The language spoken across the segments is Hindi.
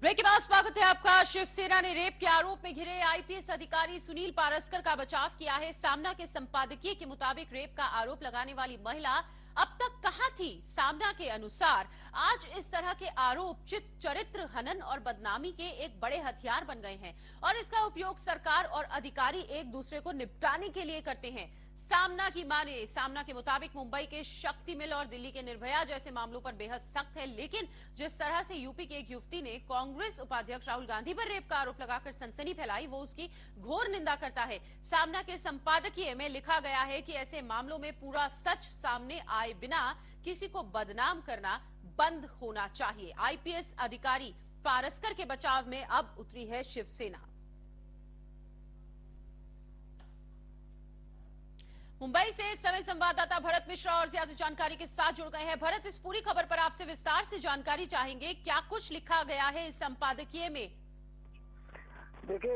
ब्रेक के बाद स्वागत है आपका। शिवसेना ने रेप के आरोप में घिरे आईपीएस अधिकारी सुनील पारस्कर का बचाव किया है। सामना के संपादकीय के मुताबिक रेप का आरोप लगाने वाली महिला अब तक कहां थी? सामना के अनुसार आज इस तरह के आरोप चरित्र हनन और बदनामी के एक बड़े हथियार बन गए हैं और इसका उपयोग सरकार और अधिकारी एक दूसरे को निपटाने के लिए करते हैं। सामना की माने, सामना के मुताबिक मुंबई के शक्ति मिल और दिल्ली के निर्भया जैसे मामलों पर बेहद सख्त है, लेकिन जिस तरह से यूपी की एक युवती ने कांग्रेस उपाध्यक्ष राहुल गांधी पर रेप का आरोप लगाकर सनसनी फैलाई, वो उसकी घोर निंदा करता है। सामना के संपादकीय में लिखा गया है कि ऐसे मामलों में पूरा सच सामने आए बिना किसी को बदनाम करना बंद होना चाहिए। आईपीएस अधिकारी पारस्कर के बचाव में अब उतरी है शिवसेना। मुंबई से इस समय संवाददाता भरत मिश्रा और ज्यादा जानकारी के साथ जुड़ गए हैं। भरत, इस पूरी खबर पर आपसे विस्तार से जानकारी चाहेंगे। क्या कुछ लिखा गया है इस संपादकीय में? देखिए,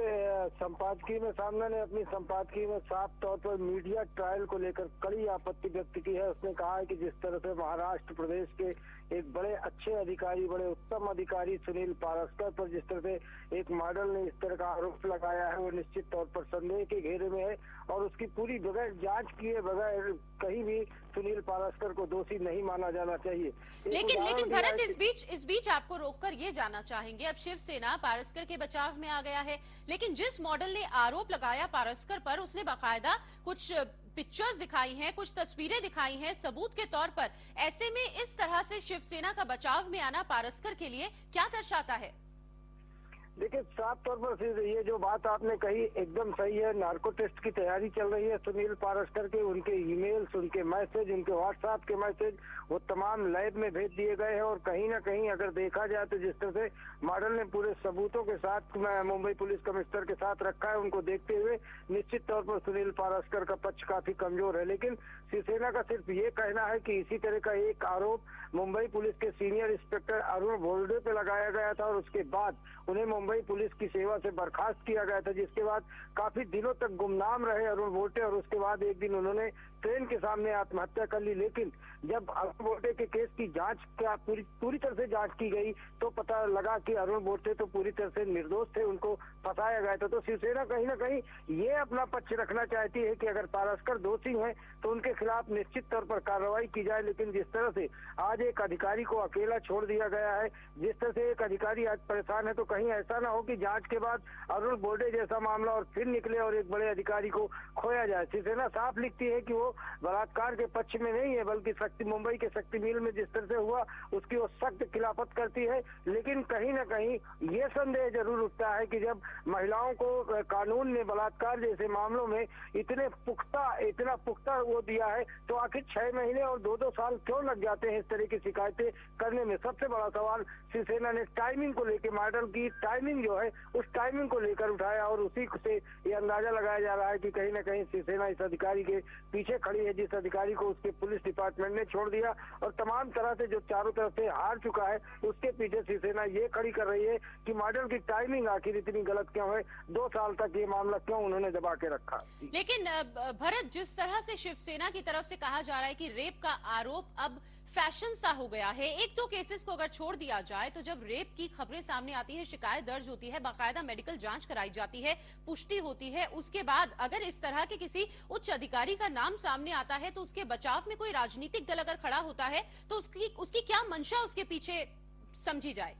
संपादकीय में सामना ने अपनी संपादकीय में साफ तौर पर मीडिया ट्रायल को लेकर कड़ी आपत्ति व्यक्त की है। उसने कहा है कि जिस तरह से महाराष्ट्र प्रदेश के एक बड़े अच्छे अधिकारी, बड़े उत्तम अधिकारी सुनील पारस्कर पर जिस तरह से एक मॉडल ने इस तरह का आरोप लगाया है, वो निश्चित तौर पर संदेह के घेरे में है और उसकी पूरी बगैर जांच किए बगैर कहीं भी सुनील पारस्कर को दोषी नहीं माना जाना चाहिए। लेकिन भरत, इस बीच आपको रोककर ये जानना चाहेंगे, अब शिवसेना पारस्कर के बचाव में आ गया है, लेकिन जिस मॉडल ने आरोप लगाया पारस्कर पर, उसने बाकायदा कुछ पिक्चर्स दिखाई हैं, कुछ तस्वीरें दिखाई हैं सबूत के तौर पर। ऐसे में इस तरह से शिवसेना का बचाव में आना पारस्कर के लिए क्या दर्शाता है? देखिए, साफ तौर पर ये जो बात आपने कही एकदम सही है। नार्को टेस्ट की तैयारी चल रही है सुनील पारस्कर के। उनके ईमेल्स, उनके मैसेज, उनके व्हाट्सएप के मैसेज वो तमाम लैब में भेज दिए गए हैं और कहीं ना कहीं अगर देखा जाए तो जिस तरह से मॉडल ने पूरे सबूतों के साथ मुंबई पुलिस कमिश्नर के साथ रखा है, उनको देखते हुए निश्चित तौर पर सुनील पारस्कर का पक्ष काफी कमजोर है। लेकिन शिवसेना का सिर्फ ये कहना है कि इसी तरह का एक आरोप मुंबई पुलिस के सीनियर इंस्पेक्टर अरुण बोल्डे पे लगाया गया था और उसके बाद उन्हें मुंबई पुलिस की सेवा से बर्खास्त किया गया था, जिसके बाद काफी दिनों तक गुमनाम रहे अरुण बोल्टे और उसके बाद एक दिन उन्होंने ट्रेन के सामने आत्महत्या कर ली। लेकिन जब अरुण बोल्टे के केस की जांच का पूरी तरह से जांच की गई तो पता लगा कि अरुण बोल्टे तो पूरी तरह से निर्दोष थे, उनको फंसाया गया था। तो शिवसेना कहीं ना कहीं ये अपना पक्ष रखना चाहती है कि अगर पारस्कर दोषी हैं तो उनके खिलाफ निश्चित तौर पर कार्रवाई की जाए। लेकिन जिस तरह से आज एक अधिकारी को अकेला छोड़ दिया गया है, जिस तरह से एक अधिकारी आज परेशान है, तो कहीं ऐसा ना हो कि जांच के बाद अरुण बोल्टे जैसा मामला और फिर निकले और एक बड़े अधिकारी को खोया जाए। शिवसेना साफ लिखती है कि वो बलात्कार के पक्ष में नहीं है, बल्कि मुंबई के शक्ति मिल में जिस तरह से हुआ उसकी वो सख्त खिलाफत करती है। लेकिन कहीं ना कहीं ये संदेह जरूर उठता है कि जब महिलाओं को कानून ने बलात्कार जैसे मामलों में इतना पुख्ता वो दिया है तो आखिर 6 महीने और 2-2 साल क्यों लग जाते हैं इस तरह की शिकायतें करने में? सबसे बड़ा सवाल शिवसेना ने टाइमिंग को लेकर, मॉडल की टाइमिंग जो है उस टाइमिंग को लेकर उठाया और उसी से ये अंदाजा लगाया जा रहा है कि कहीं ना कहीं शिवसेना इस अधिकारी के पीछे खड़ी है, जिस अधिकारी को उसके पुलिस डिपार्टमेंट ने छोड़ दिया और तमाम तरह से जो चारों तरफ से हार चुका है उसके पीछे शिवसेना ये खड़ी कर रही है कि मॉडल की टाइमिंग आखिर इतनी गलत क्यों है, 2 साल तक ये मामला क्यों उन्होंने दबा के रखा। लेकिन भरत, जिस तरह से शिवसेना की तरफ से कहा जा रहा है कि रेप का आरोप अब फैशन सा हो गया है, 1-2 केसेस को अगर छोड़ दिया जाए तो जब रेप की खबरें सामने आती है, शिकायत दर्ज होती है, बाकायदा मेडिकल जांच कराई जाती है, पुष्टि होती है, उसके बाद अगर इस तरह के किसी उच्च अधिकारी का नाम सामने आता है तो उसके बचाव में कोई राजनीतिक दल अगर खड़ा होता है तो उसकी क्या मंशा उसके पीछे समझी जाए?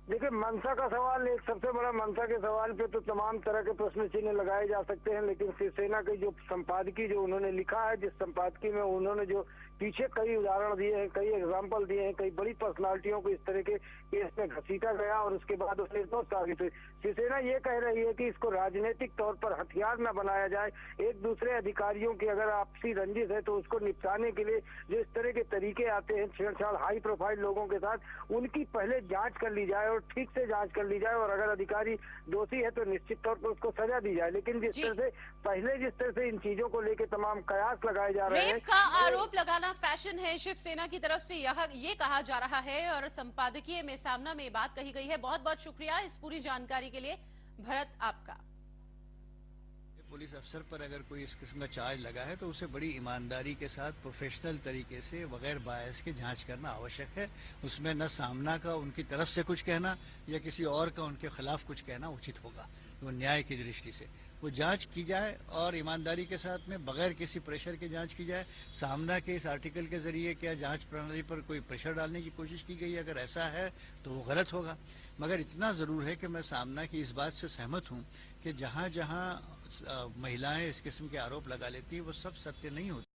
देखिए, मंशा का सवाल, एक सबसे बड़ा मंशा के सवाल पे तो तमाम तरह के प्रश्न चिन्ह लगाए जा सकते हैं। लेकिन शिवसेना की जो संपादकीय जो उन्होंने लिखा है, जिस संपादकीय में उन्होंने जो पीछे कई उदाहरण दिए हैं, कई एग्जाम्पल दिए हैं, कई बड़ी पर्सनालिटियों को इस तरह के केस में घसीटा गया और उसके बाद उसने निर्दोष साबित हुई। शिवसेना ये कह रही है कि इसको राजनीतिक तौर पर हथियार न बनाया जाए। एक दूसरे अधिकारियों की अगर आपसी रंजिश है तो उसको निपटाने के लिए जो इस तरह के तरीके आते हैं छेड़छाड़ हाई प्रोफाइल लोगों के साथ, उनकी पहले जांच कर ली जाए और ठीक से जांच कर ली जाए और अगर अधिकारी दोषी है तो निश्चित तौर पर उसको सजा दी जाए। लेकिन जिस तरह से इन चीजों को लेकर तमाम कयास लगाए जा रहे हैं, रेप का आरोप लगाना फैशन है, शिवसेना की तरफ से ये कहा जा रहा है और संपादकीय में सामना में बात कही गई है। बहुत बहुत शुक्रिया इस पूरी जानकारी के लिए भरत आपका। पुलिस अफसर पर अगर कोई इस किस्म का चार्ज लगा है तो उसे बड़ी ईमानदारी के साथ प्रोफेशनल तरीके से बगैर बायस के जांच करना आवश्यक है। उसमें न सामना का उनकी तरफ से कुछ कहना या किसी और का उनके खिलाफ कुछ कहना उचित होगा। वो न्याय की दृष्टि से वो जांच की जाए और ईमानदारी के साथ में बगैर किसी प्रेशर के जांच की जाए। सामना के इस आर्टिकल के जरिए क्या जांच प्रणाली पर कोई प्रेशर डालने की कोशिश की गई, अगर ऐसा है तो वो गलत होगा। मगर इतना ज़रूर है कि मैं सामना की इस बात से सहमत हूँ कि जहाँ जहाँ महिलाएं इस किस्म के आरोप लगा लेती हैं वो सब सत्य नहीं होते।